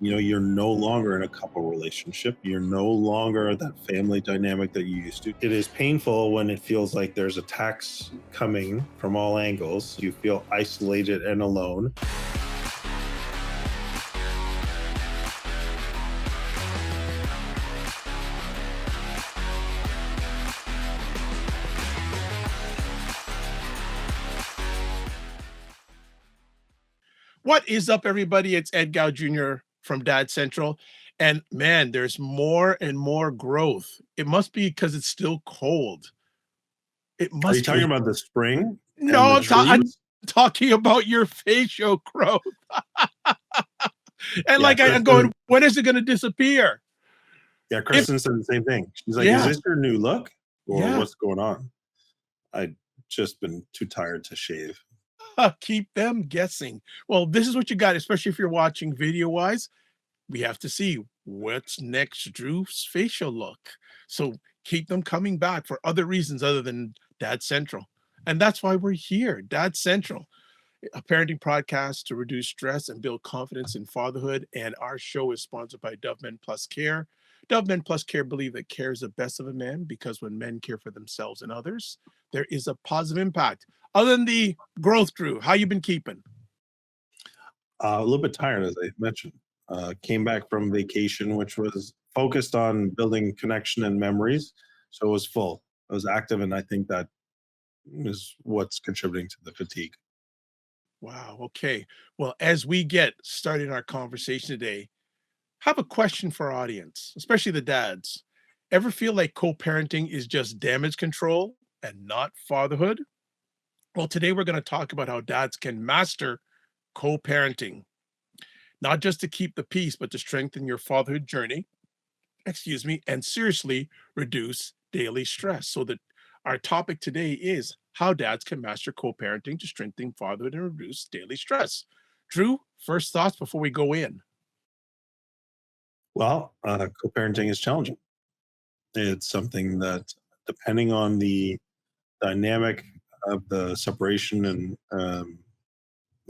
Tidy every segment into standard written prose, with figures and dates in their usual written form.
You're no longer in a couple relationship. You're no longer that family dynamic that you used to. It is painful when it feels like there's attacks coming from all angles. You feel isolated and alone. What is up, everybody? It's Ed Gow Jr. from Dad Central. And man, there's more and more growth. It must be because it's still cold. It Are you must talking be. about the spring and No, the I'm trees? talking about your facial growth. And Yeah, like I'm going, Kristen. when is it going to disappear? Yeah, If Kristen said the same thing. She's like, "Is yeah, this your new look, or yeah, what's going on?" I'd just been too tired to shave. keep them guessing. Well, this is what you got, especially if you're watching video wise. We have to see what's next Drew's facial look. So keep them coming back for other reasons other than Dad Central. And that's why we're here, Dad Central, a parenting podcast to reduce stress and build confidence in fatherhood. And our show is sponsored by Dove Men Plus Care. Dove Men Plus Care believe that care is the best of a man because when men care for themselves and others, there is a positive impact. Other than the growth, Drew, how you been keeping? A little bit tired, as I mentioned. Came back from vacation, which was focused on building connection and memories. So it was full. I was active, and I think that is what's contributing to the fatigue. Wow. Okay. Well, as we get started our conversation today, I have a question for our audience, especially the dads. Ever feel like co-parenting is just damage control and not fatherhood? Well, today we're going to talk about how dads can master co-parenting, not just to keep the peace, but to strengthen your fatherhood journey, and seriously reduce daily stress. So that our topic today is how dads can master co-parenting to strengthen fatherhood and reduce daily stress. Drew, first thoughts before we go in. Well, co-parenting is challenging. It's something that, depending on the dynamic of the separation and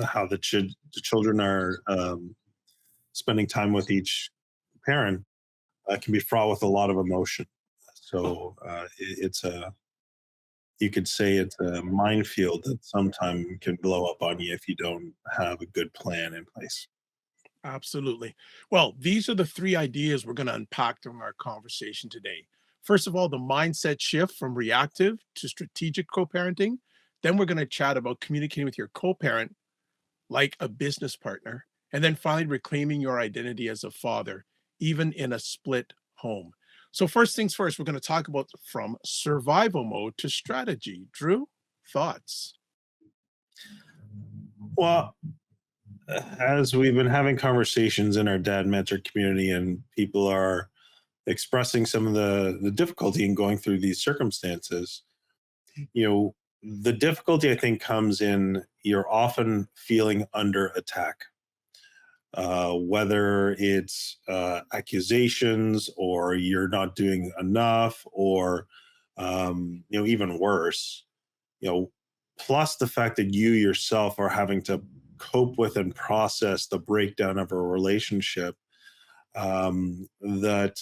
how the children are spending time with each parent, can be fraught with a lot of emotion. So it's a you could say it's a minefield that sometimes can blow up on you if you don't have a good plan in place. Absolutely. Well, these are the three ideas we're going to unpack during our conversation today. First of all, the mindset shift from reactive to strategic co parenting. Then we're going to chat about communicating with your co parent like a business partner. And then finally, reclaiming your identity as a father, even in a split home. So, first things first, we're going to talk about from survival mode to strategy. Drew, thoughts? Well, as we've been having conversations in our dad mentor community, and people are expressing some of the difficulty in going through these circumstances, you know, the difficulty I think comes in you're often feeling under attack, whether it's accusations or you're not doing enough, or even worse, you know, plus the fact that you yourself are having to cope with and process the breakdown of a relationship, that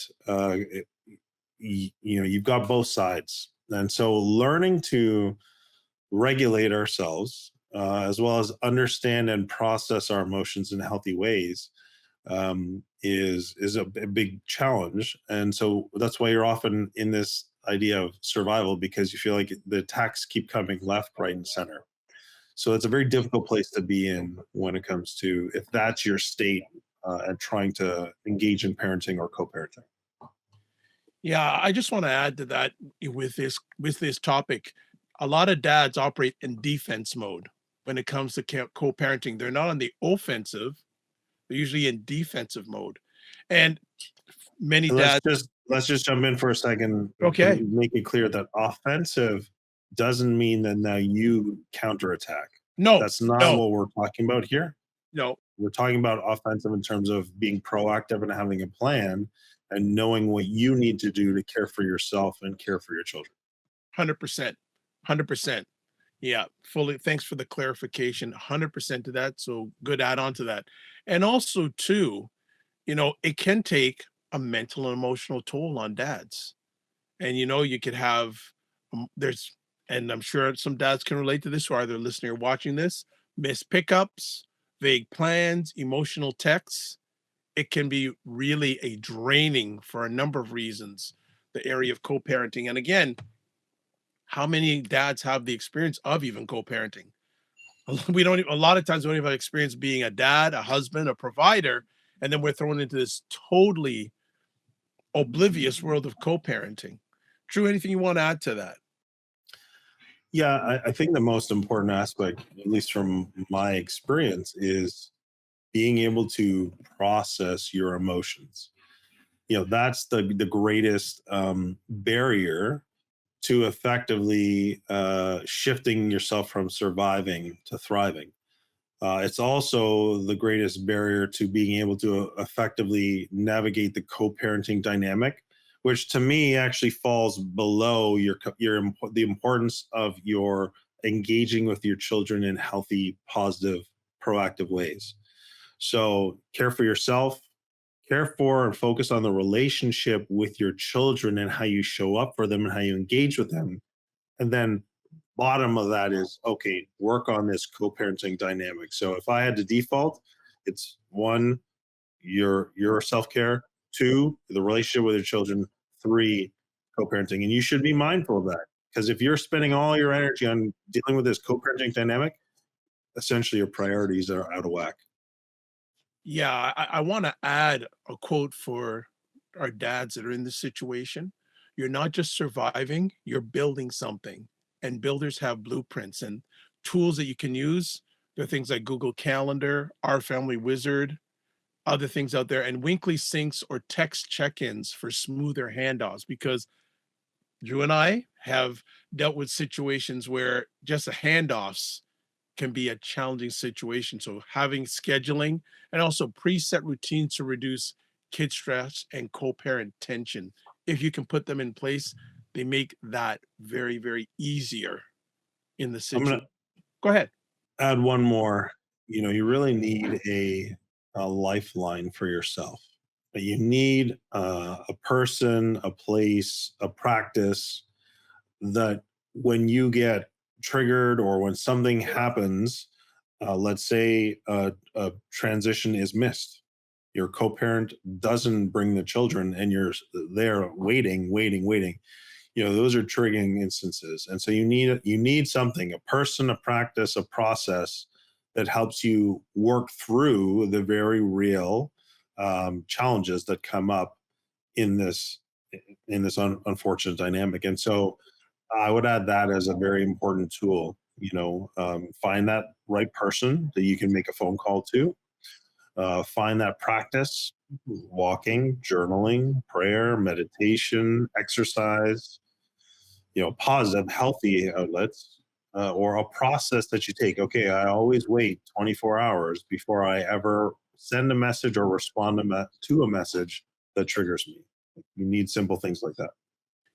you've got both sides. And so learning to regulate ourselves, as well as understand and process our emotions in healthy ways, is a big challenge. And so that's why you're often in this idea of survival, because you feel like the attacks keep coming left, right, and center. So it's a very difficult place to be in when it comes to, if that's your state, and trying to engage in parenting or co-parenting. Yeah, I just want to add to that with this topic. A lot of dads operate in defense mode when it comes to co-parenting. They're not on the offensive; they're usually in defensive mode. And many And let's dads, just let's just jump in for a second to okay, make it clear that offensive doesn't mean that now you counterattack. no, That's not no, what we're talking about here. no, We're talking about offensive in terms of being proactive and having a plan and knowing what you need to do to care for yourself and care for your children. 100%, 100%. Yeah, fully. Thanks for the clarification. 100% to that. So good add on to that. And also, too, it can take a mental and emotional toll on dads. And you could have there's and I'm sure some dads can relate to this who are either listening or watching this, missed pickups, vague plans, emotional texts. It can be really a draining for a number of reasons, the area of co-parenting. And again, how many dads have the experience of even co-parenting? We don't a lot of times we don't even have experience being a dad, a husband, a provider, and then we're thrown into this totally oblivious world of co-parenting. Drew, anything you want to add to that? Yeah, I think the most important aspect, at least from my experience, is being able to process your emotions. That's the greatest barrier to effectively shifting yourself from surviving to thriving. It's also the greatest barrier to being able to effectively navigate the co-parenting dynamic, which to me actually falls below the importance of your engaging with your children in healthy, positive, proactive ways. So care for yourself, care for and focus on the relationship with your children and how you show up for them and how you engage with them. And then bottom of that is, okay, work on this co-parenting dynamic. So if I had to default, it's one, your self-care, two, the relationship with your children, three, co-parenting. And you should be mindful of that. Because if you're spending all your energy on dealing with this co-parenting dynamic, essentially your priorities are out of whack. Yeah, I want to add a quote for our dads that are in this situation. You're not just surviving, you're building something. And builders have blueprints and tools that you can use. There are things like Google Calendar, Our Family Wizard, other things out there, and Winkley syncs or text check-ins for smoother handoffs because Drew and I have dealt with situations where just the handoffs can be a challenging situation. So having scheduling and also preset routines to reduce kid stress and co-parent tension. If you can put them in place, they make that very, very easier in the I'm going situation. to Go ahead. add one more. You really need a lifeline for yourself. You need a person, a place, a practice that when you get triggered or when something happens, let's say a transition is missed, your co-parent doesn't bring the children and you're there waiting, waiting, waiting. Those are triggering instances, and so you need something, a person, a practice, a process that helps you work through the very real challenges that come up in this unfortunate dynamic. And so I would add that as a very important tool. Find that right person that you can make a phone call to. Find that practice: walking, journaling, prayer, meditation, exercise. Positive, healthy outlets, or a process that you take. Okay, I always wait 24 hours before I ever send a message or respond to a message that triggers me. You need simple things like that.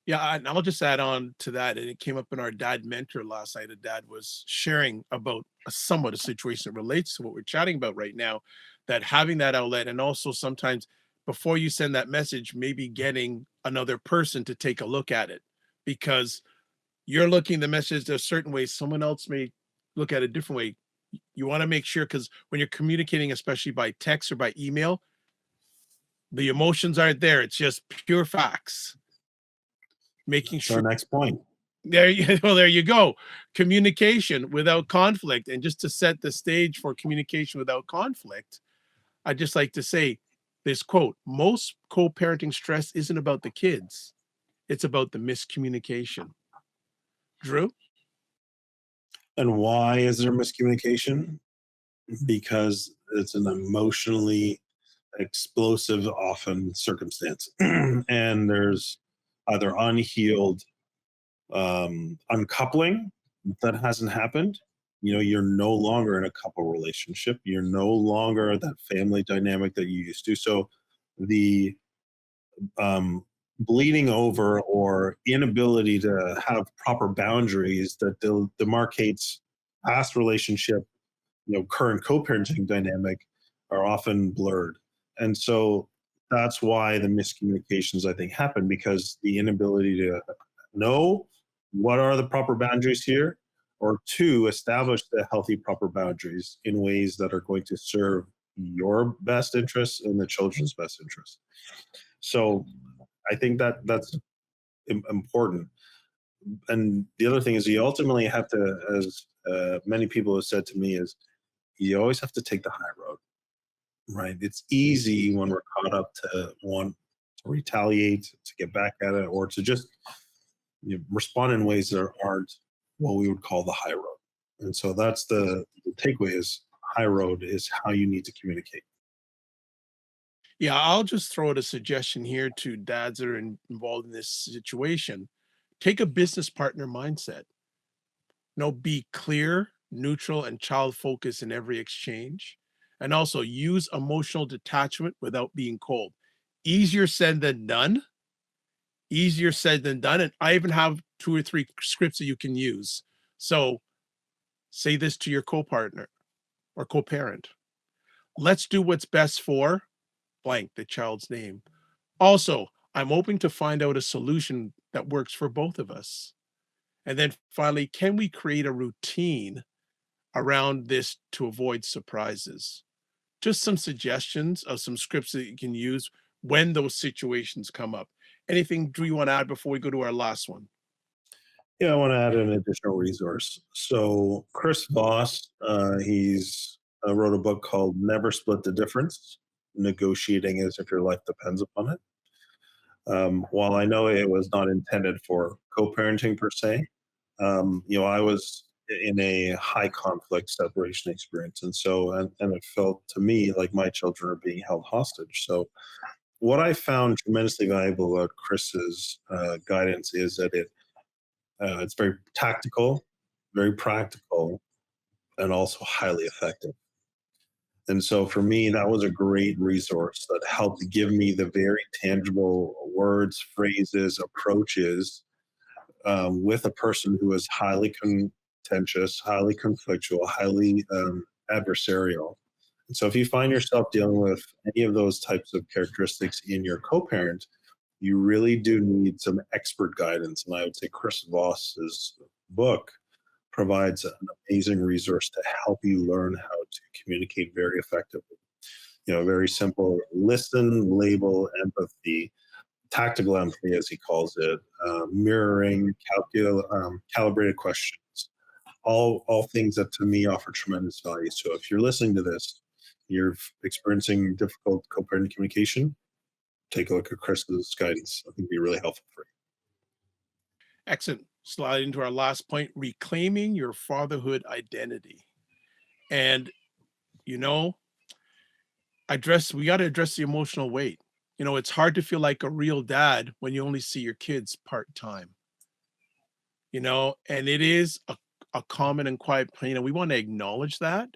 Yeah, and I'll just add on to that, and it came up in our dad mentor last night. A dad was sharing about a situation that relates to what we're chatting about right now, that having that outlet, and also sometimes before you send that message, maybe getting another person to take a look at it, because you're looking the message a certain way, someone else may look at it a different way. You want to make sure because when you're communicating, especially by text or by email, the emotions aren't there. It's just pure facts. Making That's sure our next point. there you go. Communication without conflict. And just to set the stage for communication without conflict, I just like to say this quote: most co-parenting stress isn't about the kids, it's about the miscommunication. Drew? And why is there miscommunication? Because it's an emotionally explosive, often, circumstance, and there's either unhealed uncoupling that hasn't happened. You're no longer in a couple relationship. You're no longer that family dynamic that you used to. So the um, bleeding over or inability to have proper boundaries that demarcates past relationship, current co-parenting dynamic are often blurred. And so that's why the miscommunications, I think, happen, because the inability to know what are the proper boundaries here, or two, establish the healthy proper boundaries in ways that are going to serve your best interests and the children's best interests. So I think that that's important. And the other thing is, you ultimately have to, as many people have said to me, is you always have to take the high road, right? It's easy when we're caught up to want to retaliate, to get back at it, or to just respond in ways that aren't what we would call the high road. And so that's the takeaway: is high road is how you need to communicate. Yeah, I'll just throw out a suggestion here to dads that are involved in this situation. Take a business partner mindset. No, be clear, neutral, and child focused in every exchange. And also use emotional detachment without being cold. Easier said than done. Easier said than done. And I even have two or three scripts that you can use. So say this to your co partner or co parent. Let's do what's best for blank, the child's name. Also, I'm hoping to find out a solution that works for both of us. And then finally, can we create a routine around this to avoid surprises? Just some suggestions of some scripts that you can use when those situations come up. Anything do you want to add before we go to our last one? Yeah, I want to add an additional resource. So Chris Voss, he's wrote a book called "Never Split the Difference: Negotiating as if your life depends upon it." While I know it was not intended for co-parenting per se, I was in a high conflict separation experience, and so and it felt to me like my children are being held hostage. So what I found tremendously valuable about Chris's guidance is that it's very tactical, very practical, and also highly effective. And so for me, that was a great resource that helped give me the very tangible words, phrases, approaches, with a person who is highly contentious, highly conflictual, highly adversarial. And so if you find yourself dealing with any of those types of characteristics in your co parent, you really do need some expert guidance. And I would say Chris Voss's book provides an amazing resource to help you learn how to communicate very effectively. Very simple: listen, label, empathy, tactical empathy, as he calls it, mirroring, calibrated questions, all things that to me offer tremendous value. So if you're listening to this, you're experiencing difficult co-parent communication, take a look at Chris's guidance. I think it'd be really helpful for you. Excellent. Slide into our last point, reclaiming your fatherhood identity. And, you know, we got to address the emotional weight. It's hard to feel like a real dad when you only see your kids part time, and it is a common and quiet pain. And we want to acknowledge that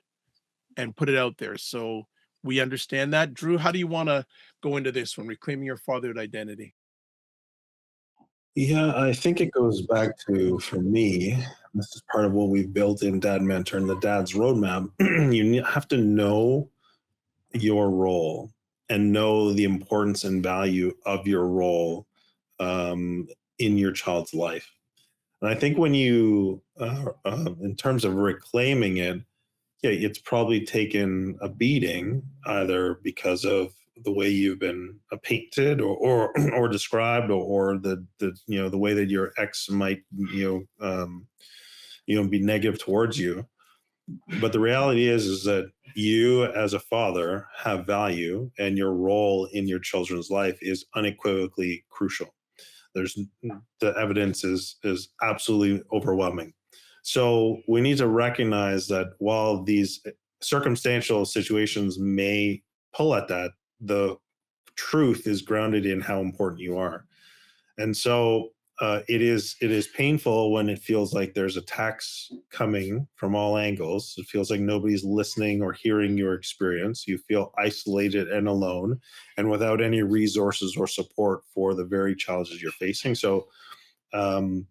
and put it out there. So we understand that. Drew, how do you want to go into this one, reclaiming your fatherhood identity? Yeah, I think it goes back to, for me, this is part of what we've built in Dad Mentor and the Dad's Roadmap. Have to know your role and know the importance and value of your role, um, in your child's life. And I think when in terms of reclaiming it, yeah, it's probably taken a beating, either because of the way you've been painted or described, or the way that your ex might be negative towards you. But the reality is that you as a father have value, and your role in your children's life is unequivocally crucial. There's The evidence is absolutely overwhelming. So we need to recognize that while these circumstantial situations may pull at that, the truth is grounded in how important you are. And so it is painful when it feels like there's attacks coming from all angles. It feels like nobody's listening or hearing your experience. You feel isolated and alone, and without any resources or support for the very challenges you're facing. So um,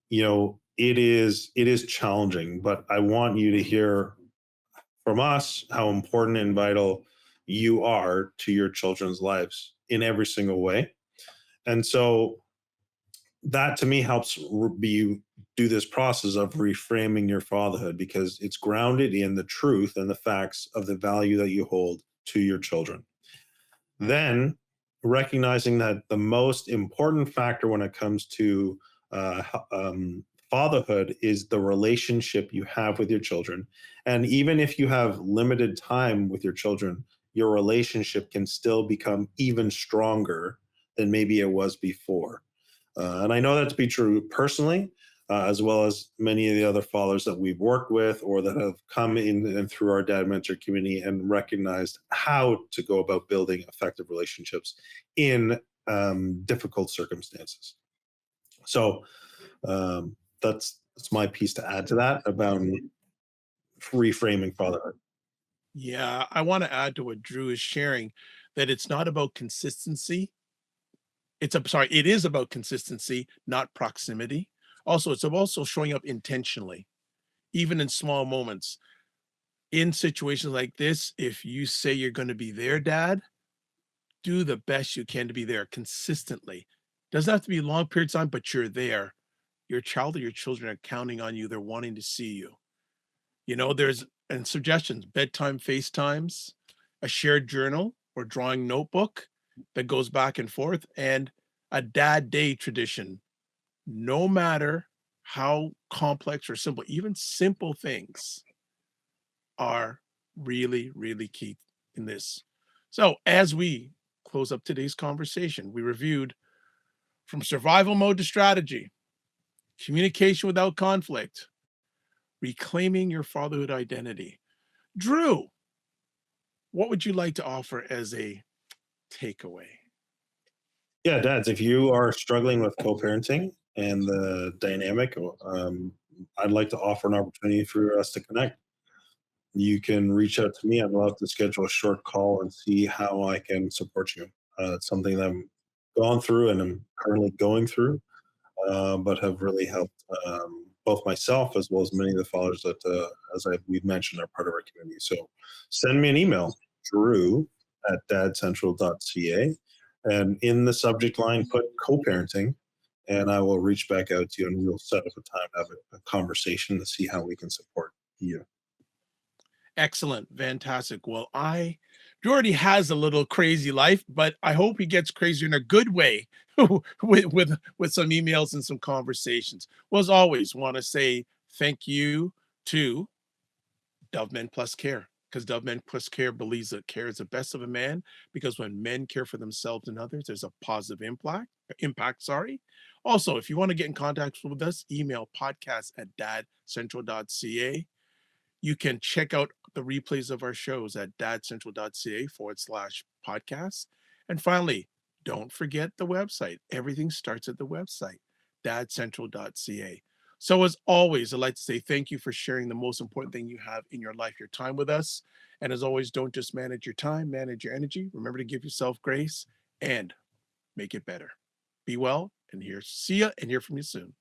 it is challenging, but I want you to hear from us how important and vital you are to your children's lives in every single way. And so that to me helps be do this process of reframing your fatherhood because it's grounded in the truth and the facts of the value that you hold to your children. Then recognizing that the most important factor when it comes to fatherhood is the relationship you have with your children. And even if you have limited time with your children, your relationship can still become even stronger than maybe it was before. And I know that to be true personally, as well as many of the other fathers that we've worked with or that have come in and through our dad mentor community and recognized how to go about building effective relationships in difficult circumstances. So that's my piece to add to that about reframing fatherhood. Yeah, I want to add to what Drew is sharing that it's not about consistency. It is about consistency, not proximity. Also, it's also showing up intentionally, even in small moments. In situations like this, if you say you're going to be there, dad, do the best you can to be there consistently. Doesn't have to be long periods of time, but you're there. Your child or your children are counting on you. They're wanting to see you. There's and suggestions, bedtime FaceTimes, a shared journal or drawing notebook that goes back and forth, and a dad day tradition. No matter how complex or simple, even simple things are really, really key in this. So, as we close up today's conversation, we reviewed from survival mode to strategy, communication without conflict, reclaiming your fatherhood identity. Drew, what would you like to offer as a takeaway? Yeah, dads, if you are struggling with co-parenting and the dynamic, I'd like to offer an opportunity for us to connect. You can reach out to me. I'd love to schedule a short call and see how I can support you. It's something that I'm gone through and I'm currently going through, but have really helped both myself as well as many of the fathers that, we've mentioned, are part of our community. So send me an email, Drew at dadcentral.ca, and in the subject line, put co-parenting, and I will reach back out to you and we'll set up a time to have a conversation to see how we can support you. Excellent. Fantastic. Well, Drew already has a little crazy life, but I hope he gets crazier in a good way with some emails and some conversations. Well, as always, want to say thank you to Dove Men Plus Care, because Dove Men Plus Care believes that care is the best of a man, because when men care for themselves and others, there's a positive impact, sorry. Also, if you want to get in contact with us, email podcast at dadcentral.ca. You can check out the replays of our shows at dadcentral.ca/podcast. And finally, don't forget the website. Everything starts at the website, dadcentral.ca. So, as always, I'd like to say thank you for sharing the most important thing you have in your life, your time with us. And as always, don't just manage your time, manage your energy. Remember to give yourself grace and make it better. Be well, and see ya and hear from you soon.